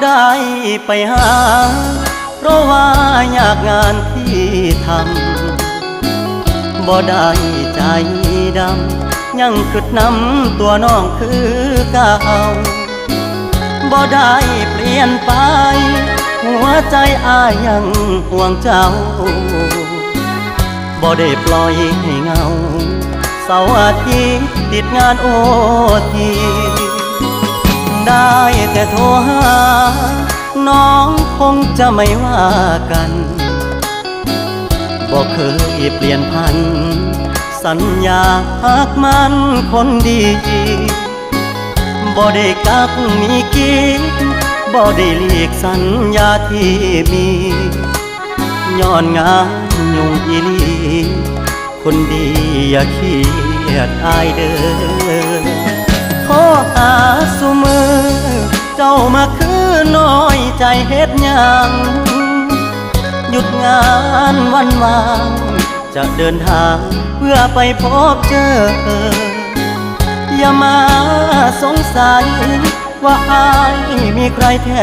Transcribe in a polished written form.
ได้ไปหาเพราะว่าอยากงานที่ทำบ่ได้ใจดำยังคิดนำตัวน้องคือเก่าบ่ได้เปลี่ยนไปหัวใจอ้ายยังห่วงเจ้าบ่ได้ปล่อยให้เงาเสาร์อาทิตย์ติดงานโอทีได้แต่โทรหาน้องคงจะไม่ว่ากันบ่เคยเปลี่ยนพันสัญญาหักมันคนดีบ่ได้กักมีกิ๊กบ่ได้หลีกสัญญาที่มีย้อนงานยุ่งอีหลีคนดีอย่าเครียดอายเด้อขอหาสุมือเจ้ามาคือน้อยใจเฮ็ดหยังหยุดงานวันวางจะเดินทางเพื่อไปพบเจออย่ามาสงสัยว่าอายมีใครแท้